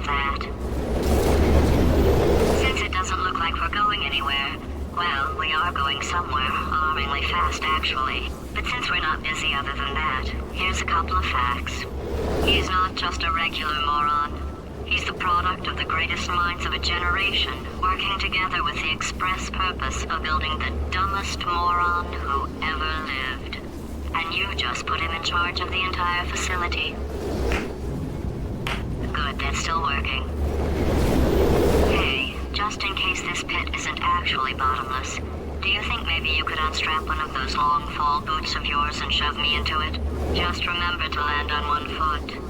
that. Since it doesn't look like we're going anywhere, well, we are going somewhere, alarmingly fast actually. But since we're not busy other than that, here's a couple of facts. He's not just a regular moron. He's the product of the greatest minds of a generation, working together with the express purpose of building the dumbest moron who ever lived. And you just put him in charge of the entire facility. Good, that's still working. Hey, just in case this pit isn't actually bottomless, do you think maybe you could unstrap one of those long fall boots of yours and shove me into it? Just remember to land on one foot.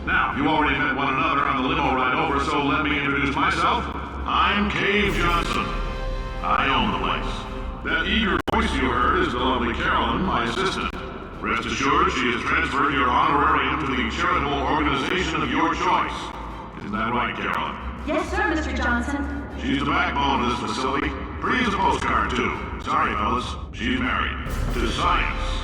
Now, you already met one another on the limo ride over, so let me introduce myself. I'm Cave Johnson. I own the place. That eager voice you heard is the lovely Carolyn, my assistant. Rest assured, she has transferred your honorarium to the charitable organization of your choice. Isn't that right, Carolyn? Yes, sir, Mr. Johnson. She's the backbone of this facility. Pretty as a postcard, too. Sorry, fellas. She's married. To science.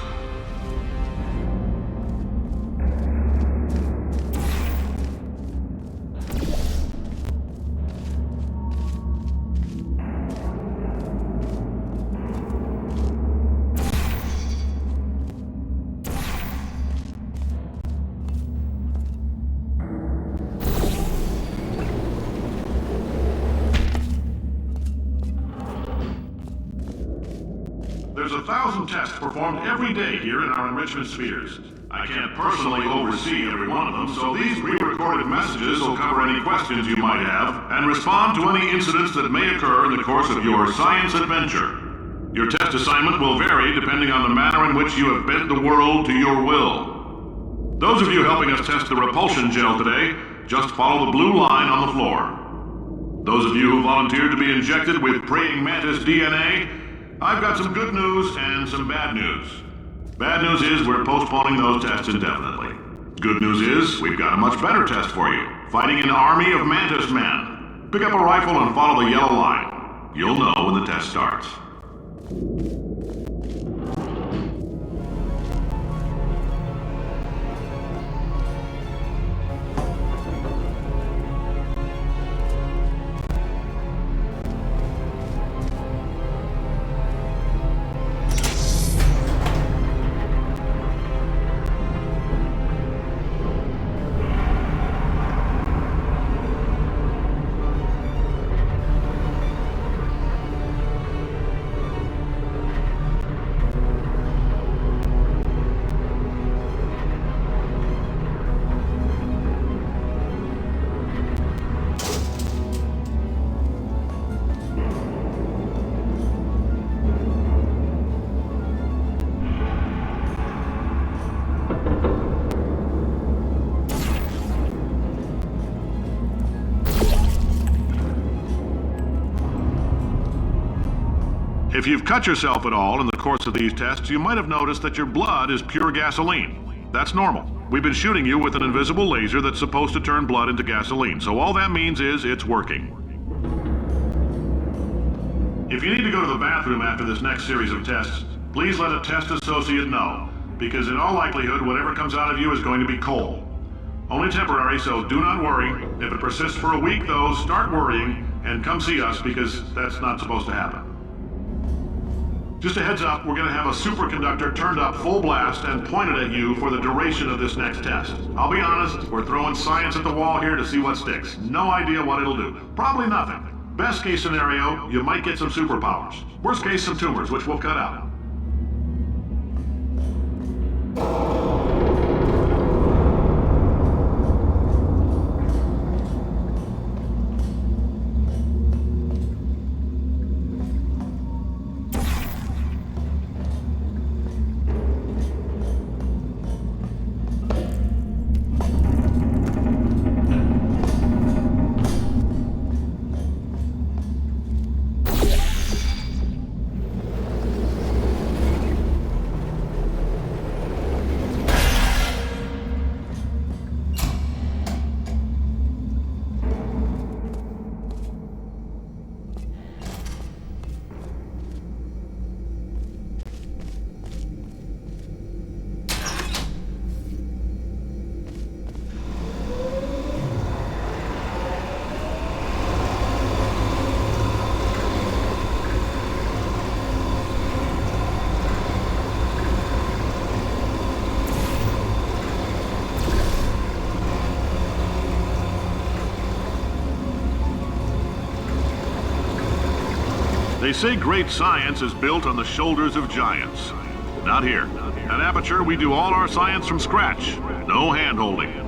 There's 1,000 tests performed every day here in our enrichment spheres. I can't personally oversee every one of them, so these pre-recorded messages will cover any questions you might have and respond to any incidents that may occur in the course of your science adventure. Your test assignment will vary depending on the manner in which you have bent the world to your will. Those of you helping us test the repulsion gel today, just follow the blue line on the floor. Those of you who volunteered to be injected with praying mantis DNA, I've got some good news and some bad news. Bad news is we're postponing those tests indefinitely. Good news is we've got a much better test for you. Fighting an army of mantis men. Pick up a rifle and follow the yellow line. You'll know when the test starts. If you've cut yourself at all in the course of these tests, you might have noticed that your blood is pure gasoline. That's normal. We've been shooting you with an invisible laser that's supposed to turn blood into gasoline, so all that means is it's working. If you need to go to the bathroom after this next series of tests, please let a test associate know, because in all likelihood, whatever comes out of you is going to be coal. Only temporary, so do not worry. If it persists for a week, though, start worrying and come see us, because that's not supposed to happen. Just a heads up, we're going to have a superconductor turned up full blast and pointed at you for the duration of this next test. I'll be honest, we're throwing science at the wall here to see what sticks. No idea what it'll do. Probably nothing. Best case scenario, you might get some superpowers. Worst case, some tumors, which we'll cut out. They say great science is built on the shoulders of giants. Not here. At Aperture, we do all our science from scratch. No hand-holding.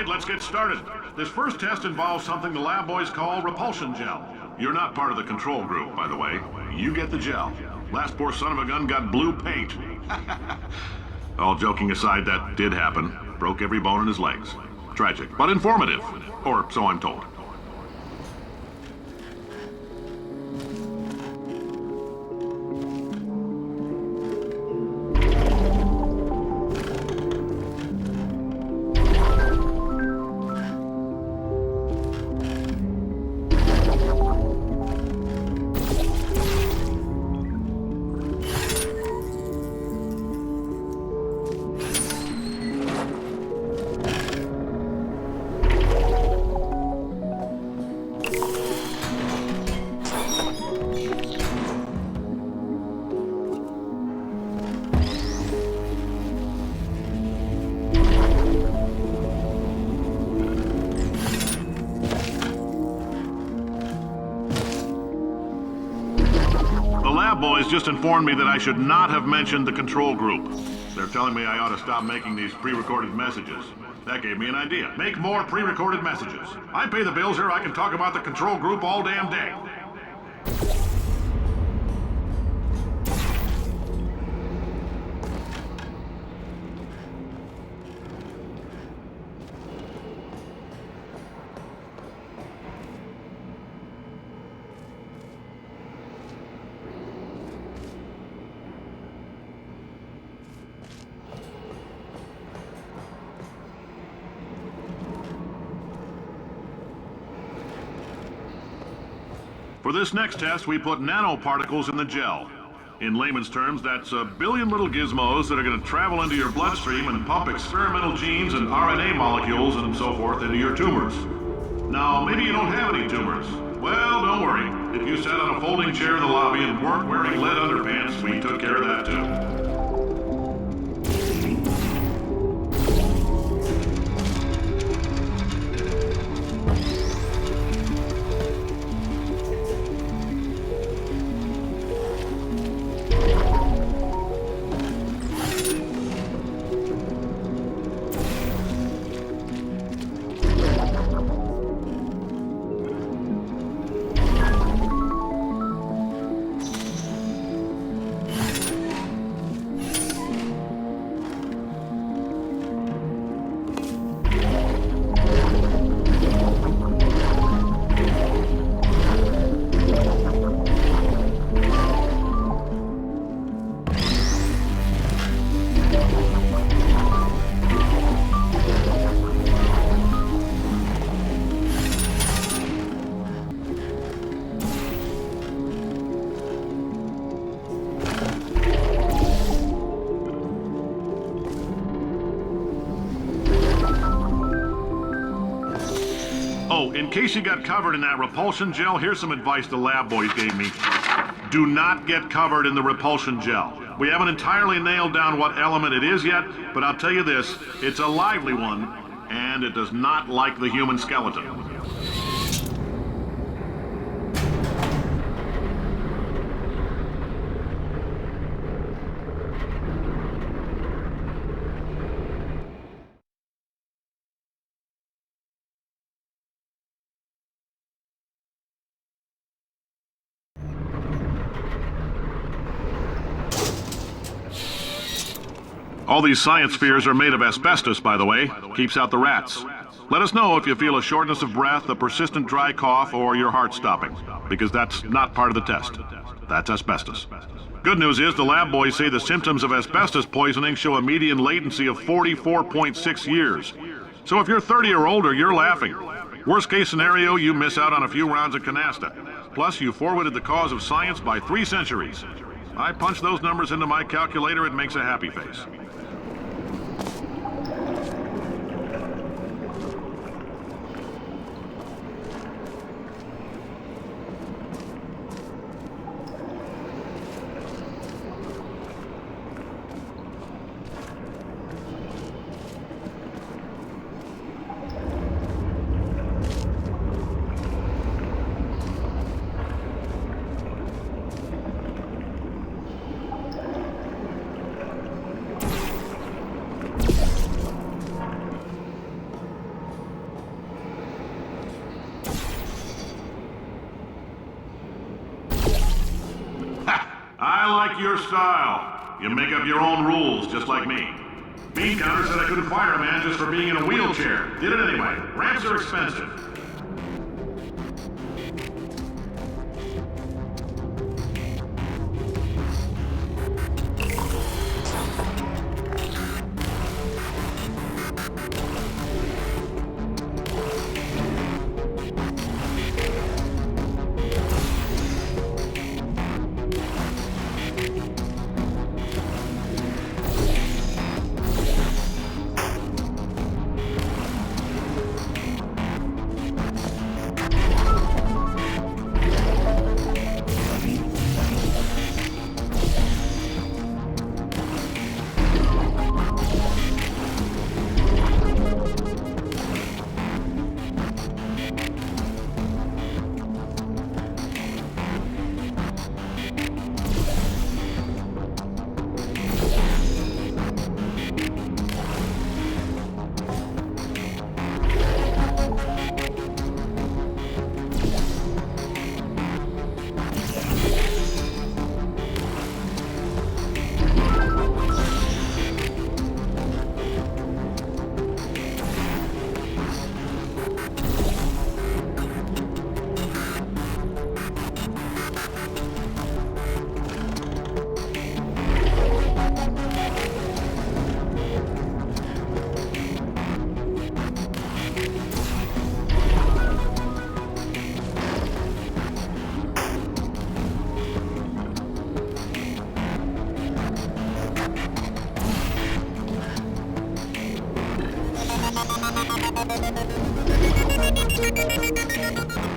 Let's get started. This first test involves something the lab boys call repulsion gel. You're not part of the control group, by the way. You get the gel. Last poor son of a gun got blue paint. All joking aside, that did happen. Broke every bone in his legs. Tragic, but informative. Or so I'm told. Boys just informed me that I should not have mentioned the control group. They're telling me I ought to stop making these pre-recorded messages. That gave me an idea. Make more pre-recorded messages. I pay the bills here, I can talk about the control group all damn day. For this next test, we put nanoparticles in the gel. In layman's terms, that's a billion little gizmos that are going to travel into your bloodstream and pump experimental genes and RNA molecules and so forth into your tumors. Now, maybe you don't have any tumors. Well, don't worry. If you sat on a folding chair in the lobby and weren't wearing lead underpants, we took care of that too. Oh, in case you got covered in that repulsion gel, here's some advice the lab boys gave me. Do not get covered in the repulsion gel. We haven't entirely nailed down what element it is yet, but I'll tell you this, it's a lively one, and it does not like the human skeleton. All these science spheres are made of asbestos, by the way. Keeps out the rats. Let us know if you feel a shortness of breath, a persistent dry cough, or your heart stopping, because that's not part of the test. That's asbestos. Good news is the lab boys say the symptoms of asbestos poisoning show a median latency of 44.6 years. So if you're 30 or older, you're laughing. Worst case scenario, you miss out on a few rounds of canasta. Plus, you forwarded the cause of science by 3 centuries. I punch those numbers into my calculator, it makes a happy face. I like your style. You make up your own rules, just like me. Bean Counter said I couldn't fire a man just for being in a wheelchair. Did it anyway. Ramps are expensive.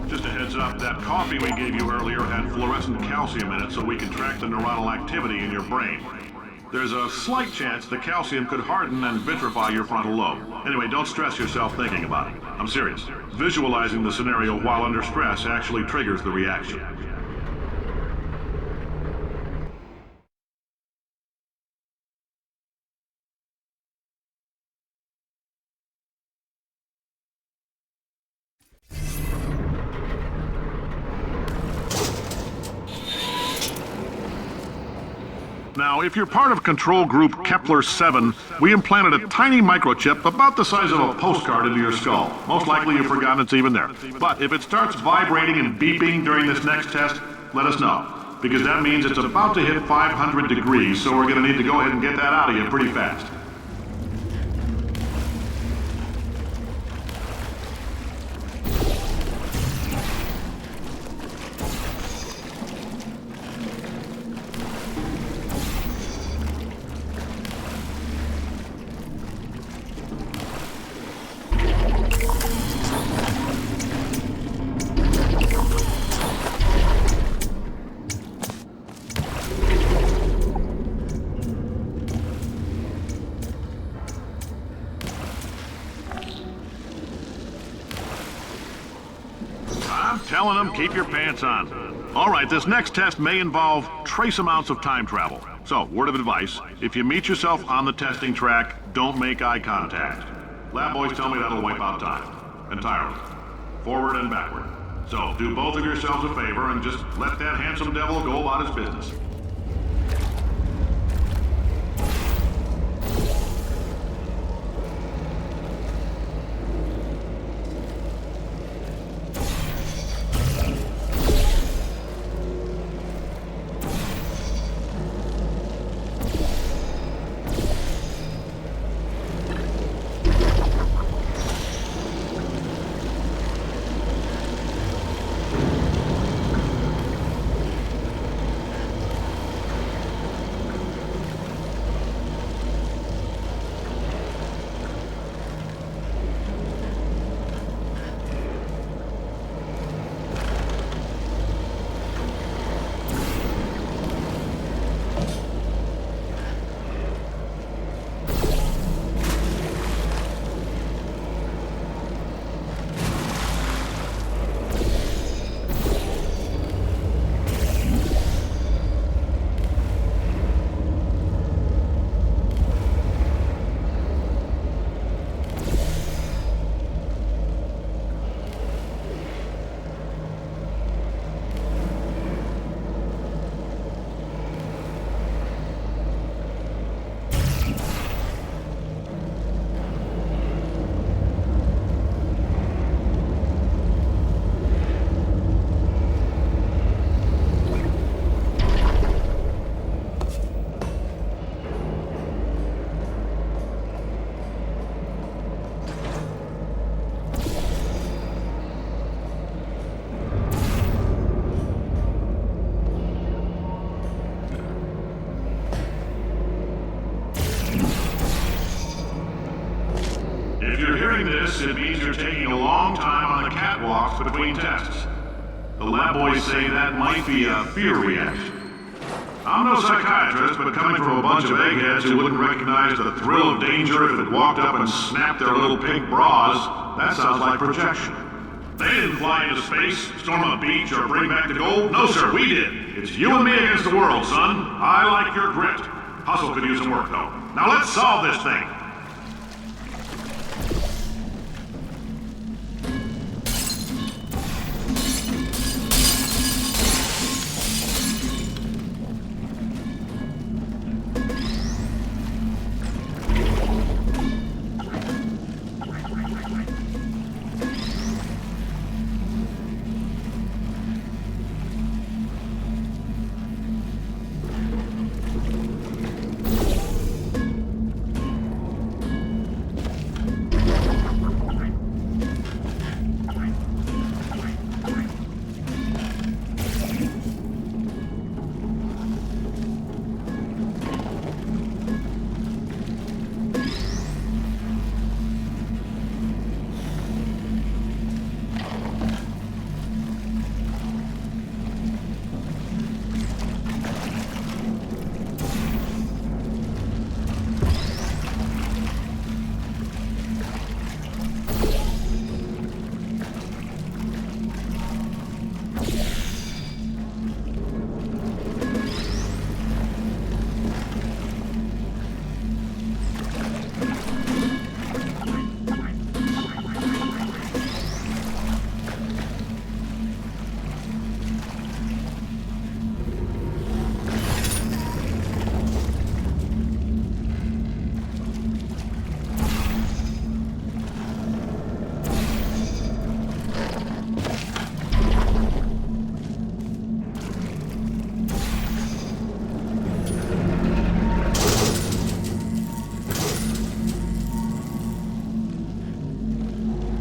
Just a heads up, that coffee we gave you earlier had fluorescent calcium in it so we can track the neuronal activity in your brain. There's a slight chance the calcium could harden and vitrify your frontal lobe. Anyway, don't stress yourself thinking about it. I'm serious. Visualizing the scenario while under stress actually triggers the reaction. Now, if you're part of control group Kepler-7, we implanted a tiny microchip about the size of a postcard into your skull. Most likely you've forgotten it's even there. But if it starts vibrating and beeping during this next test, let us know. Because that means it's about to hit 500 degrees, so we're going to need to go ahead and get that out of you pretty fast. Telling them, keep your pants on. All right, this next test may involve trace amounts of time travel. So, word of advice, if you meet yourself on the testing track, don't make eye contact. Lab boys tell me that'll wipe out time. Entirely. Forward and backward. So, do both of yourselves a favor and just let that handsome devil go about his business. If you're hearing this, it means you're taking a long time on the catwalks between tests. The lab boys say that might be a fear reaction. I'm no psychiatrist, but coming from a bunch of eggheads who wouldn't recognize the thrill of danger if it walked up and snapped their little pink bras, that sounds like projection. They didn't fly into space, storm a beach, or bring back the gold. No, sir, we did. It's you and me against the world, son. I like your grit. Hustle could use some work, though. Now let's solve this thing.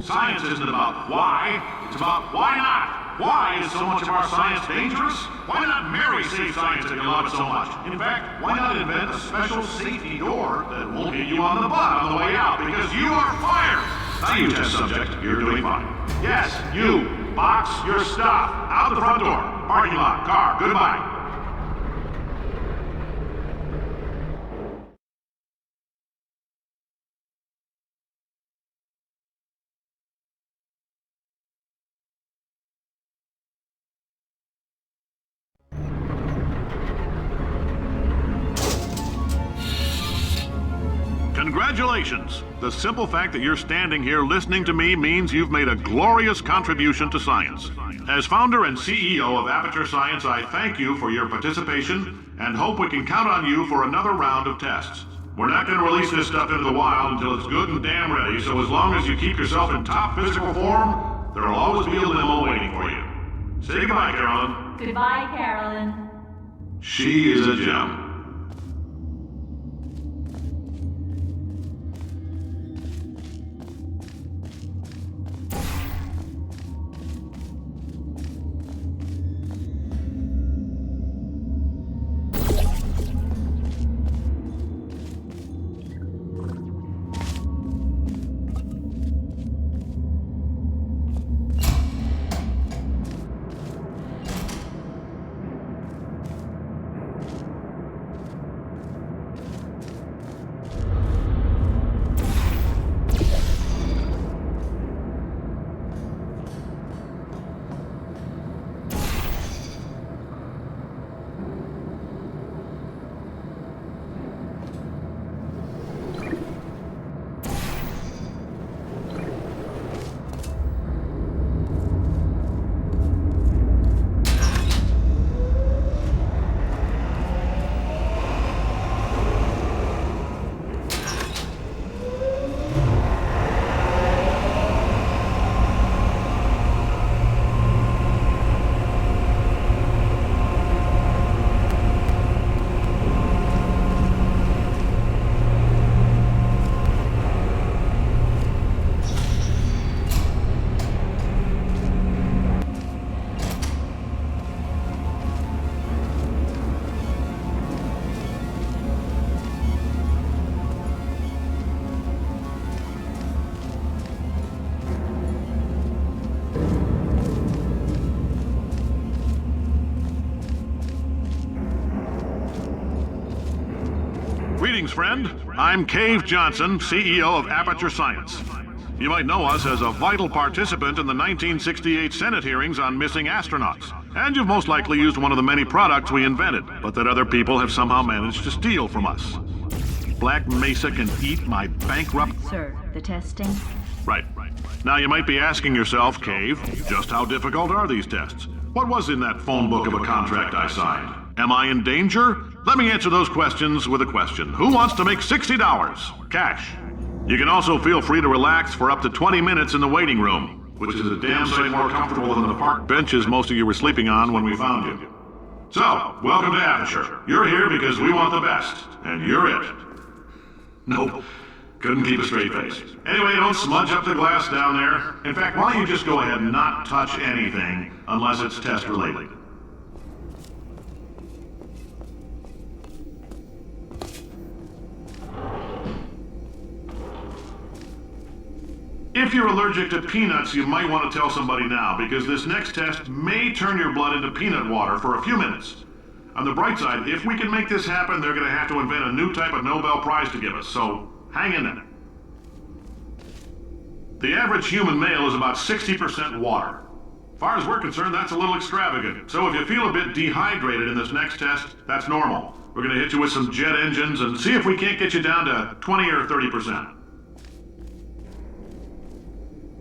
Science isn't about why, it's about why not. Why is so much of our science dangerous? Why not marry safe science if you love it so much? In fact, why not invent a special safety door that won't hit you on the butt on the way out because you are fired? Now you test subject, you're doing fine. Yes, you, box your stuff, out the front door, parking lot, car, goodbye. Congratulations! The simple fact that you're standing here listening to me means you've made a glorious contribution to science. As founder and CEO of Aperture Science, I thank you for your participation and hope we can count on you for another round of tests. We're not going to release this stuff into the wild until it's good and damn ready, so as long as you keep yourself in top physical form, there'll always be a limo waiting for you. Say goodbye, Carolyn. Goodbye, Carolyn. She is a gem. Greetings, friend. I'm Cave Johnson, CEO of Aperture Science. You might know us as a vital participant in the 1968 Senate hearings on missing astronauts. And you've most likely used one of the many products we invented, but that other people have somehow managed to steal from us. Black Mesa can eat my bankrupt... Sir, the testing. Right. Now you might be asking yourself, Cave, just how difficult are these tests? What was in that phone book of a contract I signed? Am I in danger? Let me answer those questions with a question. Who wants to make $60? Cash. You can also feel free to relax for up to 20 minutes in the waiting room, which is a damn sight more comfortable than the park benches most of you were sleeping on when we found you. So, welcome to Aperture. You're here because we want the best, and you're it. Nope. Couldn't keep a straight face. Anyway, don't smudge up the glass down there. In fact, why don't you just go ahead and not touch anything unless it's test related. If you're allergic to peanuts, you might want to tell somebody now, because this next test may turn your blood into peanut water for a few minutes. On the bright side, if we can make this happen, they're going to have to invent a new type of Nobel Prize to give us, so hang in there. The average human male is about 60% water. As far as we're concerned, that's a little extravagant. So if you feel a bit dehydrated in this next test, that's normal. We're going to hit you with some jet engines and see if we can't get you down to 20 or 30%.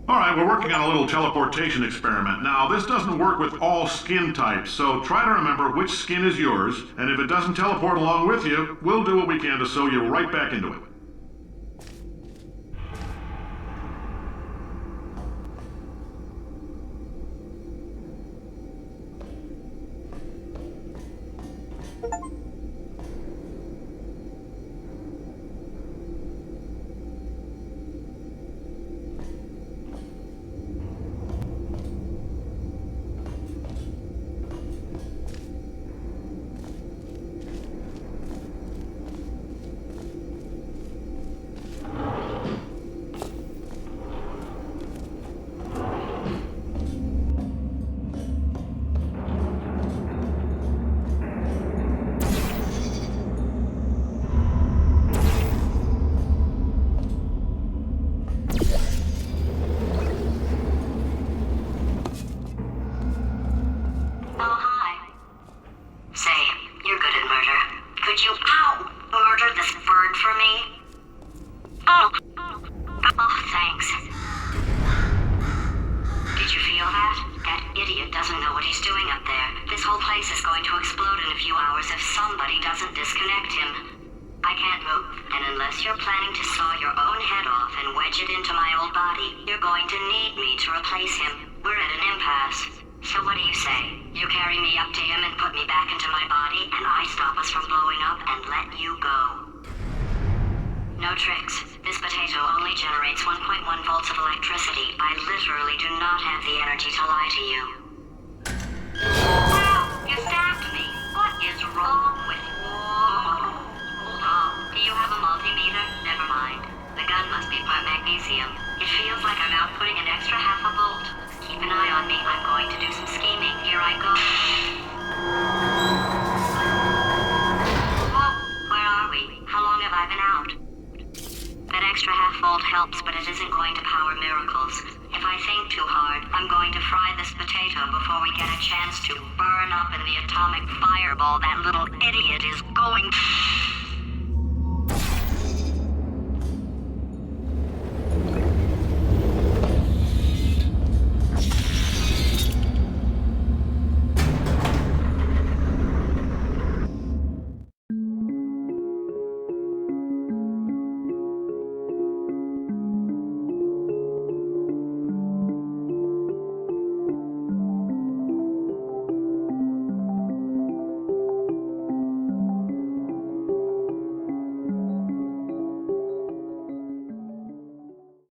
All right, we're working on a little teleportation experiment. Now, this doesn't work with all skin types, so try to remember which skin is yours, and if it doesn't teleport along with you, we'll do what we can to sew you right back into it. Helps, but it isn't going to power miracles. If I think too hard, I'm going to fry this potato before we get a chance to burn up in the atomic fireball that little idiot is going...